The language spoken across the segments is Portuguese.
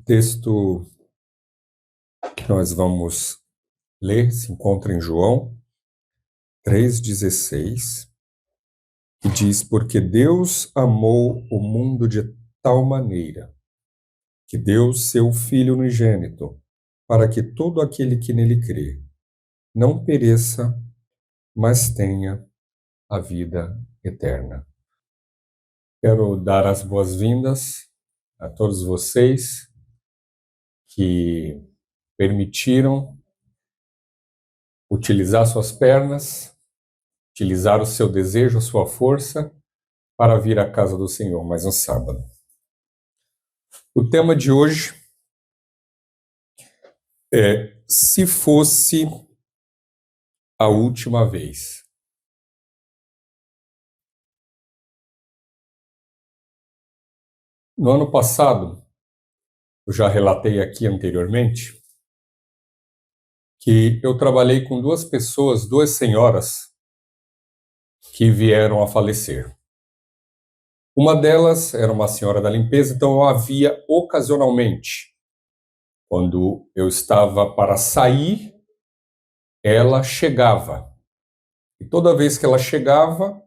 texto que nós vamos ler se encontra em João 3,16, que diz: Porque Deus amou o mundo de tal maneira que deu seu Filho unigênito, para que todo aquele que nele crê não pereça, mas tenha a vida eterna. Quero dar as boas-vindas a todos vocês que permitiram utilizar suas pernas, utilizar o seu desejo, a sua força, para vir à casa do Senhor mais um sábado. O tema de hoje é: se fosse a última vez. No ano passado, eu já relatei aqui anteriormente, que eu trabalhei com duas pessoas, duas senhoras, que vieram a falecer. Uma delas era uma senhora da limpeza, então eu a via ocasionalmente. Quando eu estava para sair, ela chegava. E toda vez que ela chegava,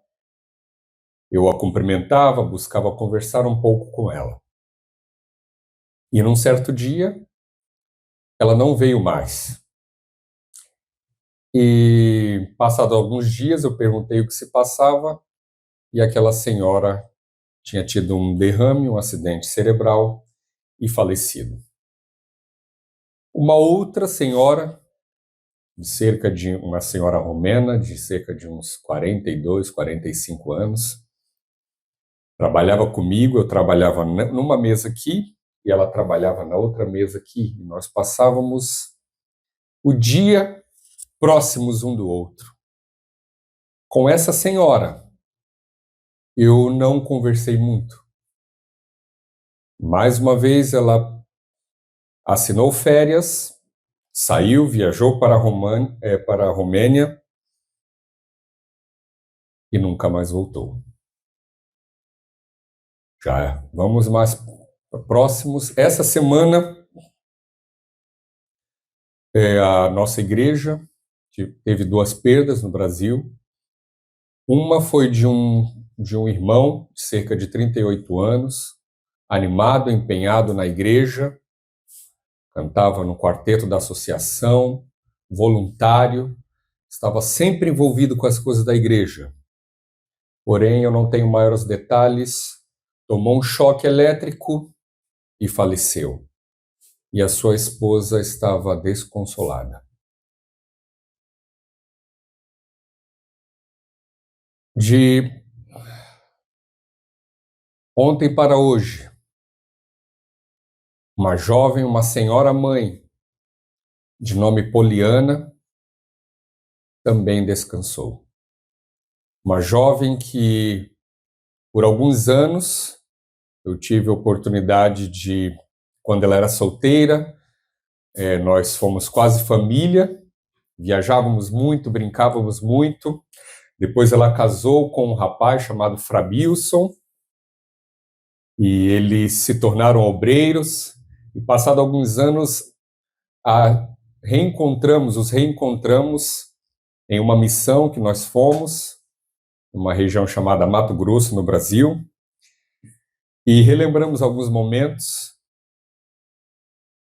eu a cumprimentava, buscava conversar um pouco com ela. E num certo dia, ela não veio mais. E, passados alguns dias, eu perguntei o que se passava, e aquela senhora tinha tido um derrame, um acidente cerebral e falecido. Uma outra senhora, uma senhora romena, de cerca de uns 42, 45 anos, trabalhava comigo, eu trabalhava numa mesa aqui, e ela trabalhava na outra mesa aqui, e nós passávamos o dia próximos um do outro. Com essa senhora, eu não conversei muito. Mais uma vez, ela assinou férias, saiu, viajou para a Romênia e nunca mais voltou. Já vamos mais próximos. Essa semana, a nossa igreja teve duas perdas no Brasil. Uma foi de um irmão de cerca de 38 anos, animado, empenhado na igreja, cantava no quarteto da associação, voluntário, estava sempre envolvido com as coisas da igreja. Porém, eu não tenho maiores detalhes, tomou um choque elétrico e faleceu. E a sua esposa estava desconsolada. De ontem para hoje, uma jovem, uma senhora mãe, de nome Poliana, também descansou. Uma jovem que, por alguns anos, eu tive a oportunidade de, quando ela era solteira, nós fomos quase família, viajávamos muito, brincávamos muito. Depois ela casou com um rapaz chamado Frabilson, e eles se tornaram obreiros, e passado alguns anos, os reencontramos em uma missão que nós fomos, numa região chamada Mato Grosso, no Brasil, e relembramos alguns momentos.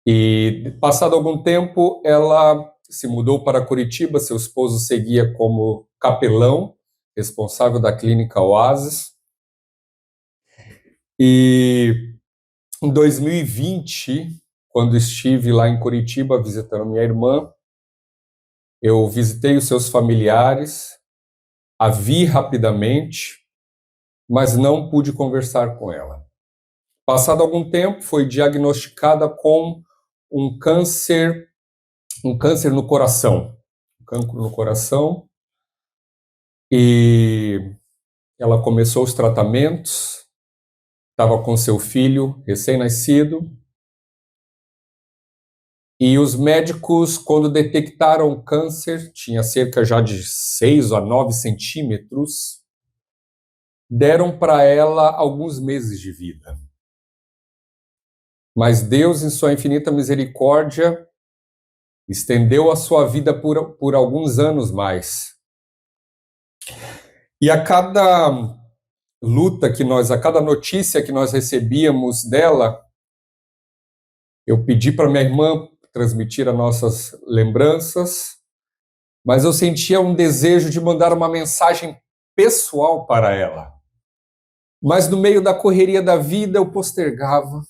E, passado algum tempo, ela se mudou para Curitiba, seu esposo seguia como capelão, responsável da clínica Oasis. E em 2020, quando estive lá em Curitiba visitando minha irmã, eu visitei os seus familiares, a vi rapidamente, mas não pude conversar com ela. Passado algum tempo, foi diagnosticada com um câncer no coração, cancro no coração, e ela começou os tratamentos, estava com seu filho recém-nascido, e os médicos, quando detectaram o câncer, tinha cerca já de 6 a 9 centímetros, deram para ela alguns meses de vida. Mas Deus, em sua infinita misericórdia, estendeu a sua vida por alguns anos mais. E a cada luta a cada notícia que nós recebíamos dela, eu pedi para minha irmã transmitir as nossas lembranças, mas eu sentia um desejo de mandar uma mensagem pessoal para ela. Mas no meio da correria da vida eu postergava,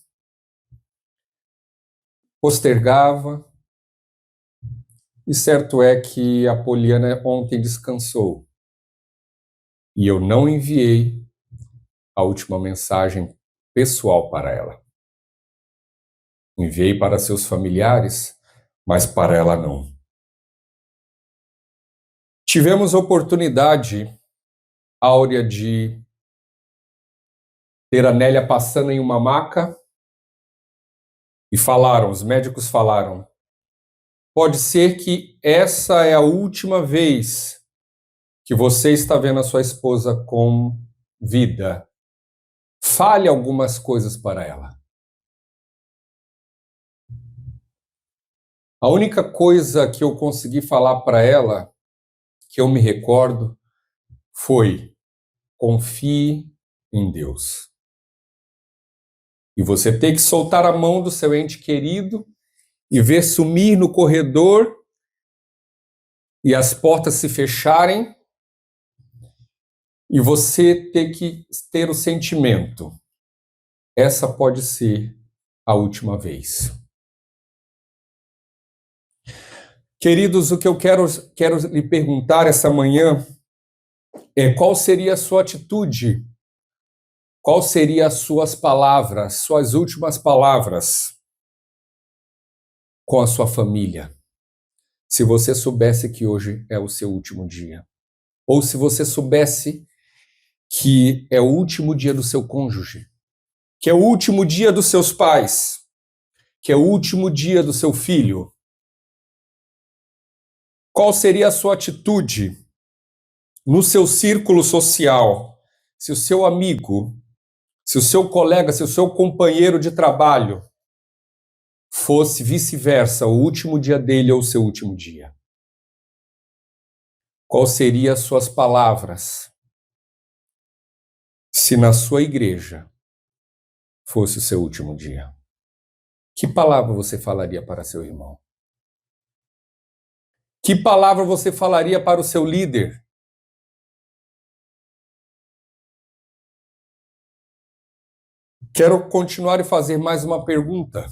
e certo é que a Poliana ontem descansou. E eu não enviei a última mensagem pessoal para ela. Enviei para seus familiares, mas para ela não. Tivemos oportunidade, Áurea, de ter a Nélia passando em uma maca e os médicos falaram, pode ser que essa é a última vez que você está vendo a sua esposa com vida. Fale algumas coisas para ela. A única coisa que eu consegui falar para ela, que eu me recordo, foi: confie em Deus. E você tem que soltar a mão do seu ente querido e ver sumir no corredor e as portas se fecharem, e você tem que ter o sentimento: essa pode ser a última vez. Queridos, o que eu quero lhe perguntar essa manhã é qual seria a sua atitude, qual seriam as suas palavras, suas últimas palavras com a sua família, se você soubesse que hoje é o seu último dia, ou se você soubesse que é o último dia do seu cônjuge, que é o último dia dos seus pais, que é o último dia do seu filho. Qual seria a sua atitude no seu círculo social, se o seu amigo, se o seu colega, se o seu companheiro de trabalho fosse vice-versa, o último dia dele ou o seu último dia? Qual seriam as suas palavras se na sua igreja fosse o seu último dia? Que palavra você falaria para seu irmão? Que palavra você falaria para o seu líder? Quero continuar e fazer mais uma pergunta.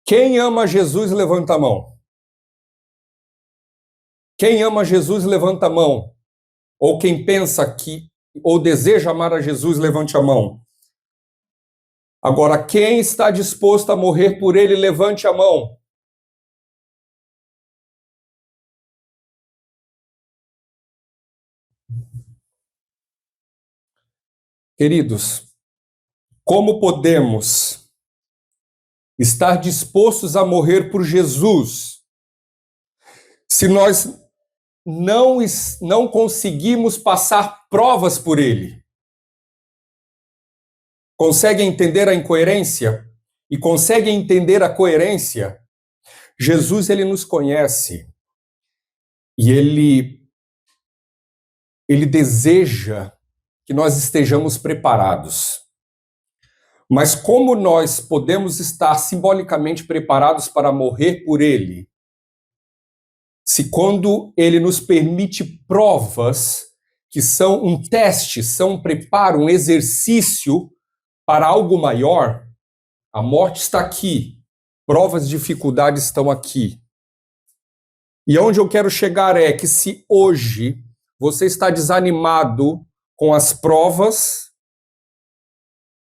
Quem ama Jesus, levanta a mão. Quem ama Jesus, levanta a mão. Ou quem pensa que, ou deseja amar a Jesus, levante a mão. Agora, quem está disposto a morrer por ele, levante a mão. Queridos, como podemos estar dispostos a morrer por Jesus se nós não conseguimos passar provas por ele? Conseguem entender a incoerência? E conseguem entender a coerência? Jesus, ele nos conhece e ele deseja que nós estejamos preparados. Mas como nós podemos estar simbolicamente preparados para morrer por ele, se quando ele nos permite provas que são um teste, são um preparo, um exercício para algo maior? A morte está aqui, provas e dificuldades estão aqui. E onde eu quero chegar é que se hoje você está desanimado com as provas,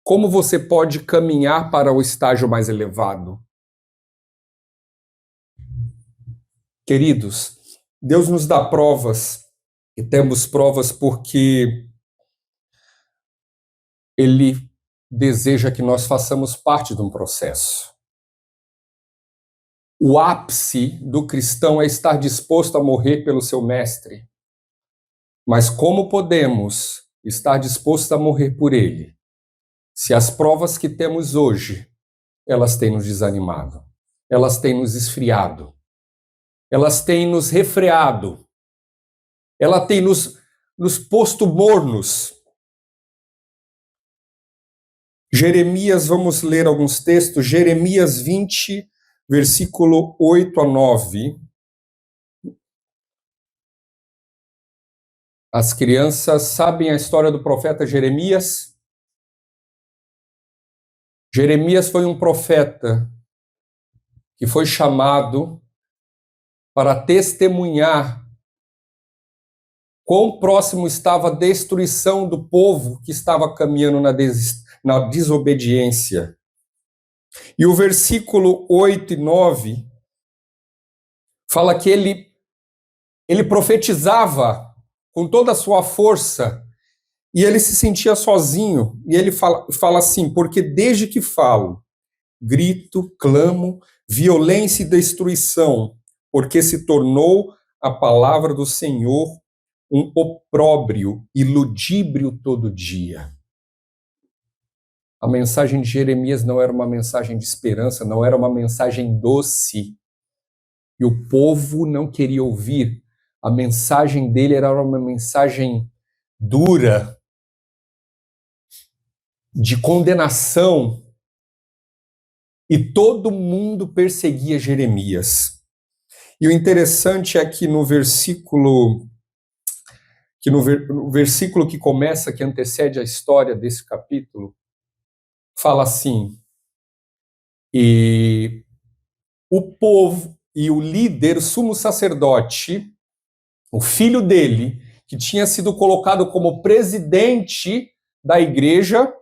como você pode caminhar para o estágio mais elevado? Queridos, Deus nos dá provas, e temos provas porque Ele deseja que nós façamos parte de um processo. O ápice do cristão é estar disposto a morrer pelo seu mestre. Mas como podemos estar dispostos a morrer por ele se as provas que temos hoje, elas têm nos desanimado, elas têm nos esfriado, elas têm nos refreado, ela tem nos posto mornos. Jeremias, vamos ler alguns textos, Jeremias 20, versículo 8 a 9. As crianças sabem a história do profeta Jeremias? Jeremias foi um profeta que foi chamado para testemunhar quão próximo estava a destruição do povo que estava caminhando na desobediência. E o versículo 8 e 9 fala que ele profetizava com toda a sua força e ele se sentia sozinho. E ele fala assim, porque desde que falo, grito, clamo, violência e destruição, porque se tornou a palavra do Senhor um opróbrio e ludíbrio todo dia. A mensagem de Jeremias não era uma mensagem de esperança, não era uma mensagem doce. E o povo não queria ouvir. A mensagem dele era uma mensagem dura, de condenação. E todo mundo perseguia Jeremias. E o interessante é que no versículo que começa, que antecede a história desse capítulo, fala assim: e o povo e o líder, o sumo sacerdote, o filho dele, que tinha sido colocado como presidente da igreja,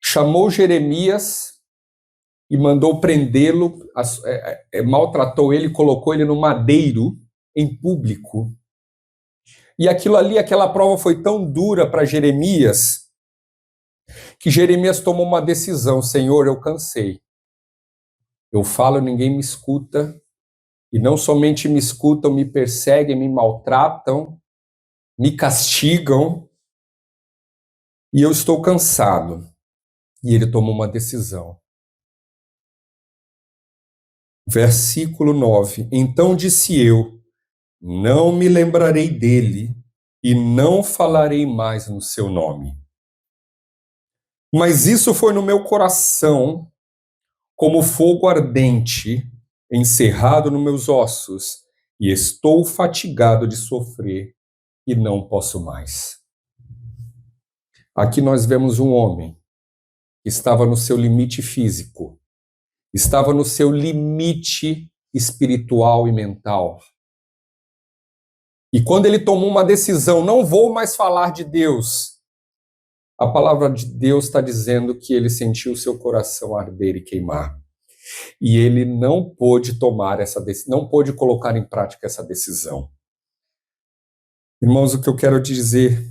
chamou Jeremias e mandou prendê-lo, maltratou ele, colocou ele no madeiro em público. E aquilo ali, aquela prova foi tão dura para Jeremias, que Jeremias tomou uma decisão: Senhor, eu cansei. Eu falo, ninguém me escuta, e não somente me escutam, me perseguem, me maltratam, me castigam, e eu estou cansado. E ele tomou uma decisão. Versículo 9. Então disse eu, não me lembrarei dele, e não falarei mais no seu nome. Mas isso foi no meu coração, como fogo ardente, encerrado nos meus ossos, e estou fatigado de sofrer, e não posso mais. Aqui nós vemos um homem que estava no seu limite físico, estava no seu limite espiritual e mental. E quando ele tomou uma decisão, não vou mais falar de Deus, a palavra de Deus está dizendo que ele sentiu seu coração arder e queimar. E ele não pôde tomar essa decisão, não pôde colocar em prática essa decisão. Irmãos, o que eu quero dizer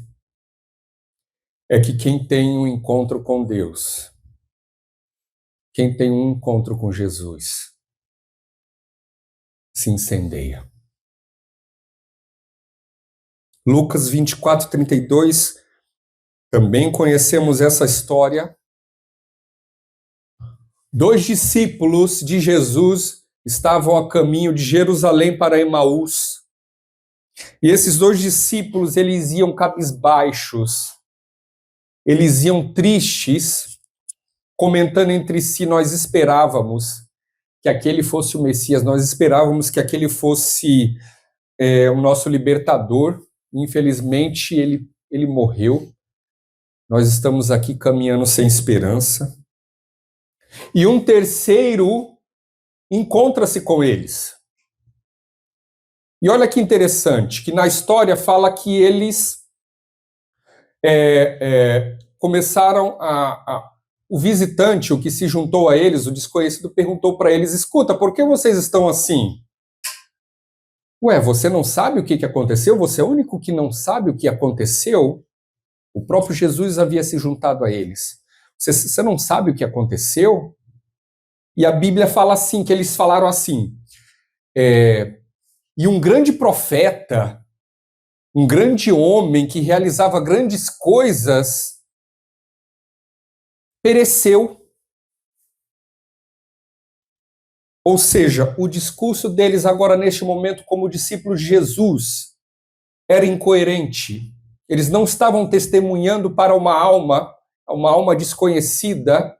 é que quem tem um encontro com Deus, quem tem um encontro com Jesus, se incendeia. Lucas 24, 32, também conhecemos essa história. 2 discípulos de Jesus estavam a caminho de Jerusalém para Emaús. E esses 2 discípulos, eles iam cabisbaixos, eles iam tristes, comentando entre si: nós esperávamos que aquele fosse o Messias, nós esperávamos que aquele fosse o nosso libertador. Infelizmente, ele morreu. Nós estamos aqui caminhando sem esperança. E um terceiro encontra-se com eles. E olha que interessante, que na história fala que eles começaram o visitante, o que se juntou a eles, o desconhecido, perguntou para eles: escuta, por que vocês estão assim? Ué, você não sabe o que aconteceu? Você é o único que não sabe o que aconteceu? O próprio Jesus havia se juntado a eles. Você não sabe o que aconteceu? E a Bíblia fala assim, que eles falaram assim, e um grande profeta um grande homem que realizava grandes coisas, pereceu. Ou seja, o discurso deles agora, neste momento, como discípulos de Jesus, era incoerente. Eles não estavam testemunhando para uma alma desconhecida,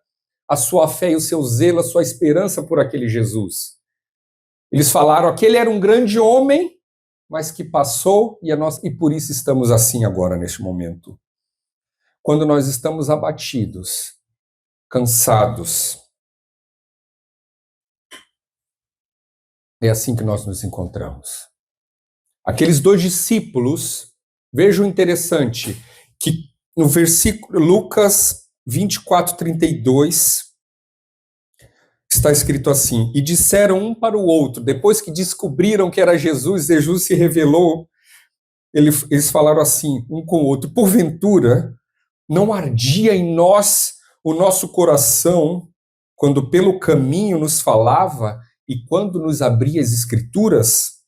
a sua fé e o seu zelo, a sua esperança por aquele Jesus. Eles falaram, aquele era um grande homem, mas que passou, e por isso estamos assim agora, neste momento. Quando nós estamos abatidos, cansados, é assim que nós nos encontramos. Aqueles dois discípulos, vejam interessante, que no versículo Lucas 24:32, está escrito assim, e disseram um para o outro, depois que descobriram que era Jesus, Jesus se revelou, eles falaram assim, um com o outro, porventura, não ardia em nós o nosso coração, quando pelo caminho nos falava e quando nos abria as Escrituras?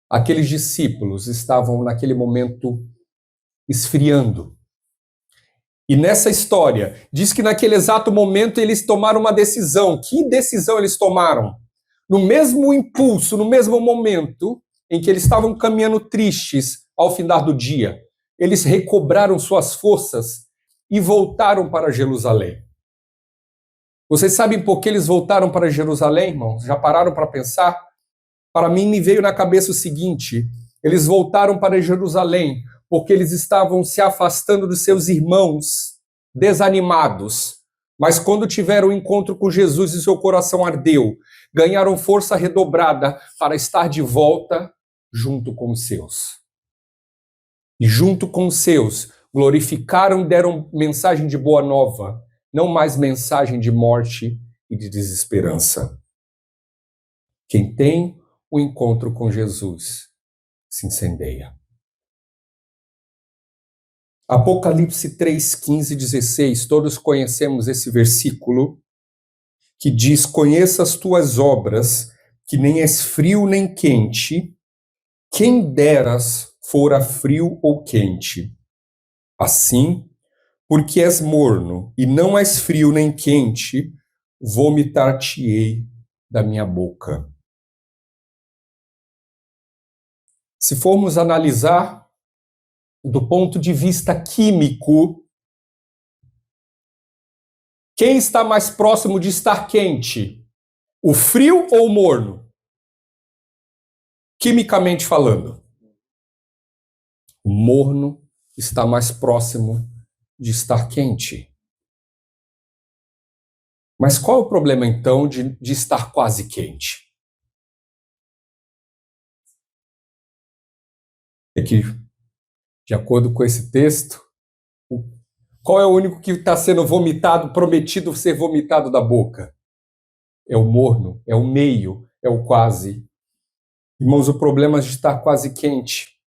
Aqueles discípulos estavam naquele momento esfriando. E nessa história, diz que naquele exato momento eles tomaram uma decisão. Que decisão eles tomaram? No mesmo impulso, no mesmo momento em que eles estavam caminhando tristes ao findar do dia, eles recobraram suas forças e voltaram para Jerusalém. Vocês sabem por que eles voltaram para Jerusalém, irmãos? Já pararam para pensar? Para mim, me veio na cabeça o seguinte, eles voltaram para Jerusalém porque eles estavam se afastando dos seus irmãos, desanimados. Mas quando tiveram o encontro com Jesus e seu coração ardeu, ganharam força redobrada para estar de volta junto com os seus. E junto com os seus, glorificaram e deram mensagem de boa nova, não mais mensagem de morte e de desesperança. Quem tem o encontro com Jesus se incendeia. Apocalipse 3, 15, 16, todos conhecemos esse versículo que diz, conheça as tuas obras, que nem és frio nem quente, quem deras fora frio ou quente. Assim, porque és morno e não és frio nem quente, vomitar-te-ei da minha boca. Se formos analisar do ponto de vista químico, quem está mais próximo de estar quente? O frio ou o morno? Quimicamente falando. O morno está mais próximo de estar quente. Mas qual é o problema, então, de estar quase quente? É que, de acordo com esse texto, qual é o único que está sendo vomitado, prometido ser vomitado da boca? É o morno, é o meio, é o quase. Irmãos, o problema de estar quase quente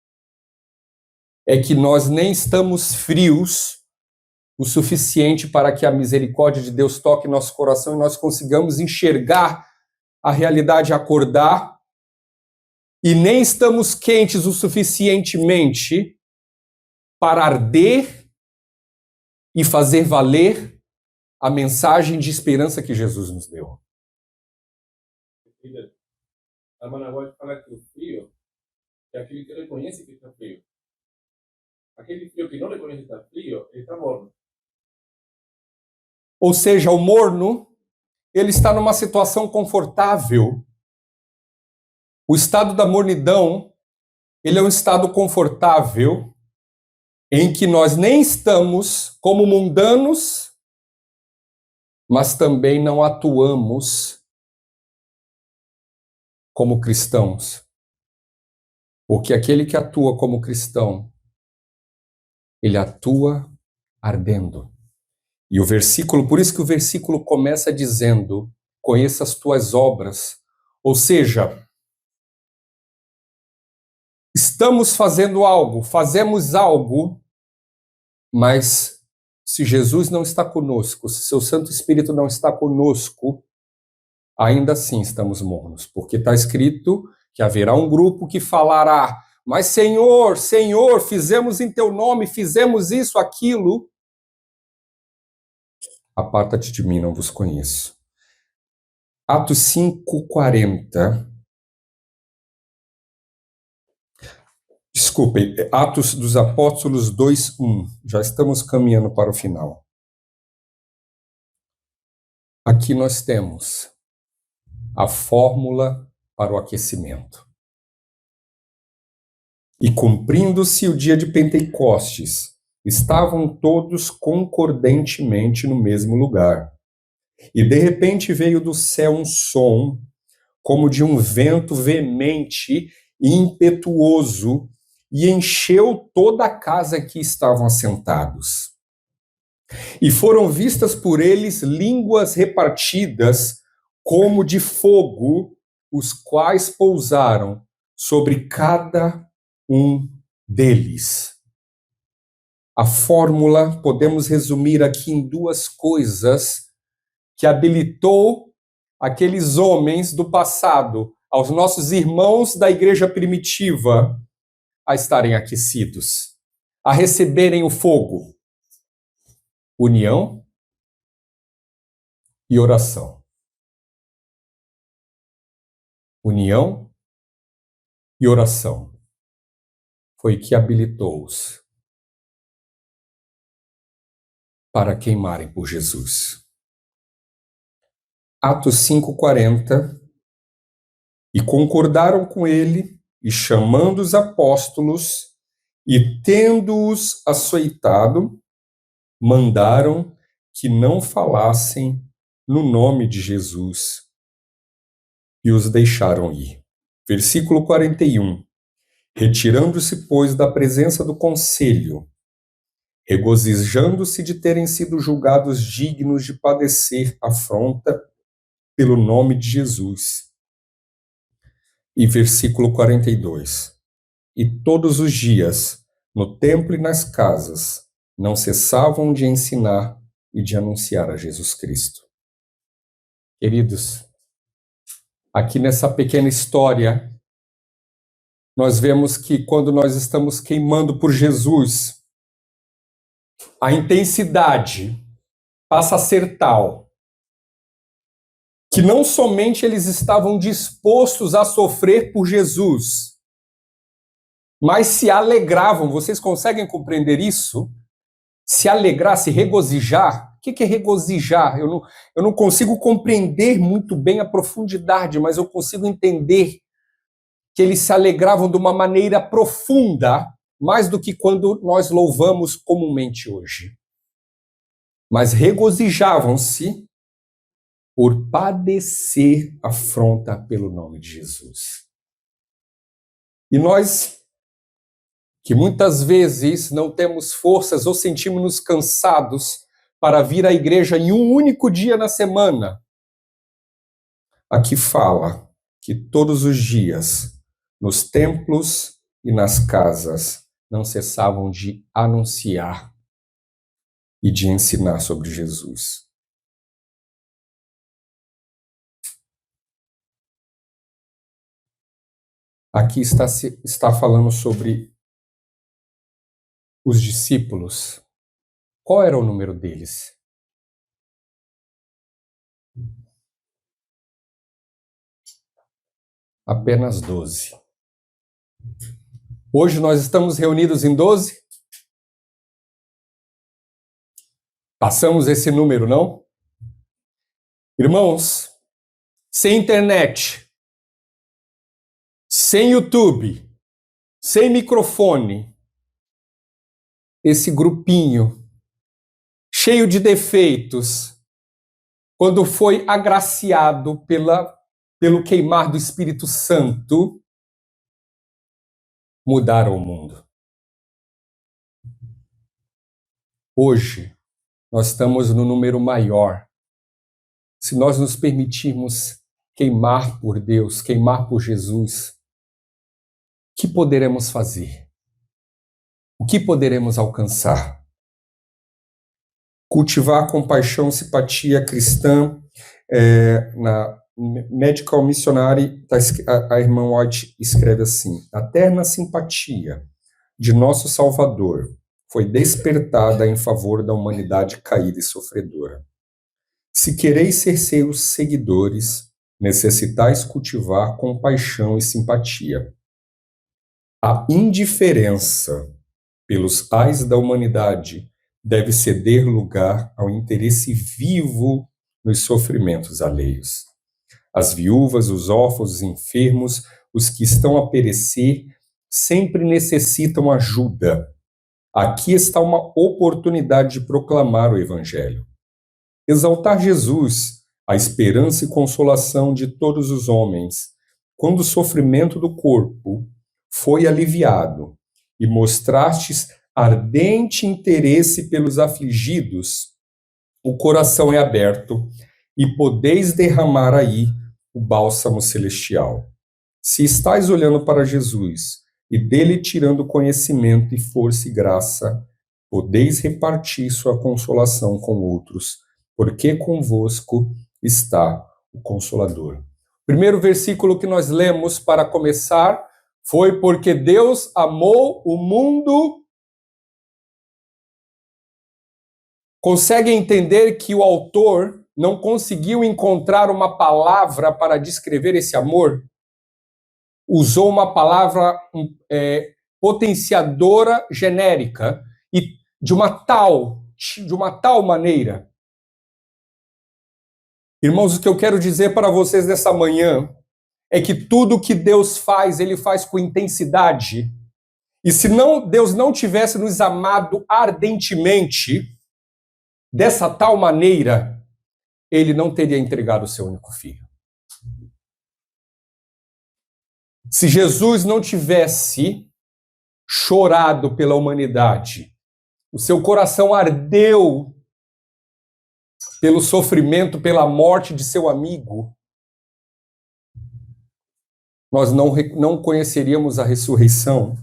é que nós nem estamos frios o suficiente para que a misericórdia de Deus toque nosso coração e nós consigamos enxergar a realidade, acordar, e nem estamos quentes o suficientemente para arder e fazer valer a mensagem de esperança que Jesus nos deu. A irmã gosta de falar que o frio é aquele que reconhece que está frio. Aquele frio que não reconhece que está frio, ele está morno. Ou seja, o morno, ele está numa situação confortável. O estado da mornidão, ele é um estado confortável em que nós nem estamos como mundanos, mas também não atuamos como cristãos. Porque aquele que atua como cristão, ele atua ardendo. E o versículo, por isso que o versículo começa dizendo, conheça as tuas obras. Ou seja, estamos fazendo algo, fazemos algo, mas se Jesus não está conosco, se seu Santo Espírito não está conosco, ainda assim estamos mornos, porque está escrito que haverá um grupo que falará Mas Senhor, Senhor, fizemos em teu nome, fizemos isso, aquilo. Aparta-te de mim, não vos conheço. Atos 5:40. Desculpem, Atos dos Apóstolos 2:1. Já estamos caminhando para o final. Aqui nós temos a fórmula para o aquecimento. E cumprindo-se o dia de Pentecostes, estavam todos concordantemente no mesmo lugar. E de repente veio do céu um som, como de um vento veemente e impetuoso, e encheu toda a casa que estavam assentados. E foram vistas por eles línguas repartidas como de fogo, os quais pousaram sobre cada um deles. A fórmula podemos resumir aqui em duas coisas que habilitou aqueles homens do passado, aos nossos irmãos da igreja primitiva, a estarem aquecidos, a receberem o fogo: união e oração. União e oração. Foi que habilitou-os para queimarem por Jesus. Atos 5:40. E concordaram com ele, e chamando os apóstolos, e tendo-os açoitado, mandaram que não falassem no nome de Jesus, e os deixaram ir. Versículo 41. Retirando-se, pois, da presença do conselho, regozijando-se de terem sido julgados dignos de padecer afronta pelo nome de Jesus. E versículo 42. E todos os dias, no templo e nas casas, não cessavam de ensinar e de anunciar a Jesus Cristo. Queridos, aqui nessa pequena história, nós vemos que quando nós estamos queimando por Jesus, a intensidade passa a ser tal que não somente eles estavam dispostos a sofrer por Jesus, mas se alegravam. Vocês conseguem compreender isso? Se alegrar, se regozijar. O que é regozijar? Eu não consigo compreender muito bem a profundidade, mas eu consigo entender que eles se alegravam de uma maneira profunda, mais do que quando nós louvamos comumente hoje. Mas regozijavam-se por padecer afronta pelo nome de Jesus. E nós, que muitas vezes não temos forças ou sentimos-nos cansados para vir à igreja em um único dia na semana, aqui fala que todos os dias, nos templos e nas casas, não cessavam de anunciar e de ensinar sobre Jesus. Aqui está falando sobre os discípulos. Qual era o número deles? Apenas 12. Hoje nós estamos reunidos em 12? Passamos esse número, não? Irmãos, sem internet, sem YouTube, sem microfone, esse grupinho, cheio de defeitos, quando foi agraciado pelo queimar do Espírito Santo, mudaram o mundo. Hoje, nós estamos no número maior. Se nós nos permitirmos queimar por Deus, queimar por Jesus, o que poderemos fazer? O que poderemos alcançar? Cultivar compaixão, simpatia cristã Medical Missionary, a irmã White escreve assim: a terna simpatia de nosso Salvador foi despertada em favor da humanidade caída e sofredora. Se quereis ser seus seguidores, necessitais cultivar compaixão e simpatia. A indiferença pelos ais da humanidade deve ceder lugar ao interesse vivo nos sofrimentos alheios. As viúvas, os órfãos, os enfermos, os que estão a perecer, sempre necessitam ajuda. Aqui está uma oportunidade de proclamar o Evangelho. Exaltar Jesus, a esperança e consolação de todos os homens, quando o sofrimento do corpo foi aliviado e mostrastes ardente interesse pelos afligidos, o coração é aberto e podeis derramar aí o bálsamo celestial. Se estáis olhando para Jesus e dele tirando conhecimento e força e graça, podeis repartir sua consolação com outros, porque convosco está o Consolador. O primeiro versículo que nós lemos para começar foi: porque Deus amou o mundo. Consegue entender que o autor não conseguiu encontrar uma palavra para descrever esse amor? Usou uma palavra potenciadora genérica e de uma tal maneira. Irmãos, o que eu quero dizer para vocês nessa manhã é que tudo que Deus faz, Ele faz com intensidade. E se Deus não tivesse nos amado ardentemente, dessa tal maneira, Ele não teria entregado o seu único filho. Se Jesus não tivesse chorado pela humanidade, o seu coração ardeu pelo sofrimento, pela morte de seu amigo, nós não conheceríamos a ressurreição.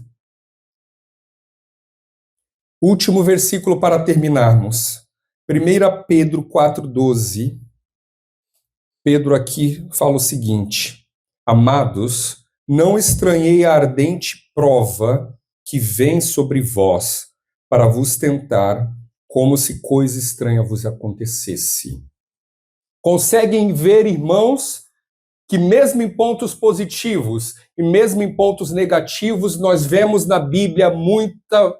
Último versículo para terminarmos. 1 Pedro 4,12. Pedro aqui fala o seguinte: amados, não estranhei a ardente prova que vem sobre vós para vos tentar, como se coisa estranha vos acontecesse. Conseguem ver, irmãos, que mesmo em pontos positivos e mesmo em pontos negativos, nós vemos na Bíblia muita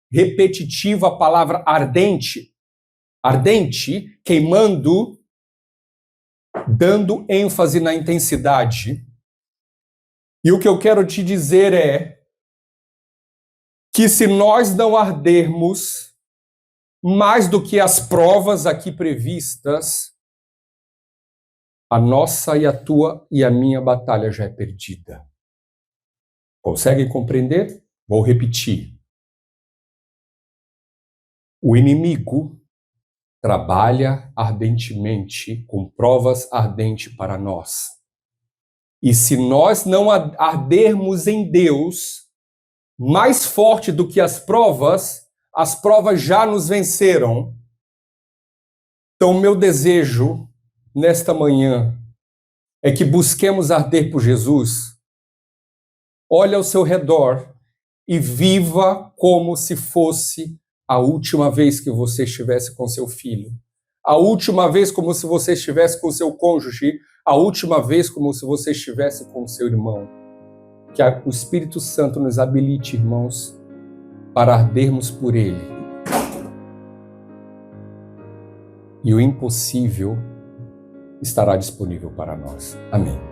repetitiva a palavra ardente. Ardente, queimando, dando ênfase na intensidade. E o que eu quero te dizer é que se nós não ardermos mais do que as provas aqui previstas, a nossa e a tua e a minha batalha já é perdida. Conseguem compreender? Vou repetir. O inimigo trabalha ardentemente com provas ardentes para nós. E se nós não ardermos em Deus, mais forte do que as provas já nos venceram. Então, meu desejo nesta manhã é que busquemos arder por Jesus. Olhe ao seu redor e viva como se fosse a última vez que você estivesse com seu filho, a última vez como se você estivesse com seu cônjuge, a última vez como se você estivesse com seu irmão. Que o Espírito Santo nos habilite, irmãos, para ardermos por Ele. E o impossível estará disponível para nós. Amém.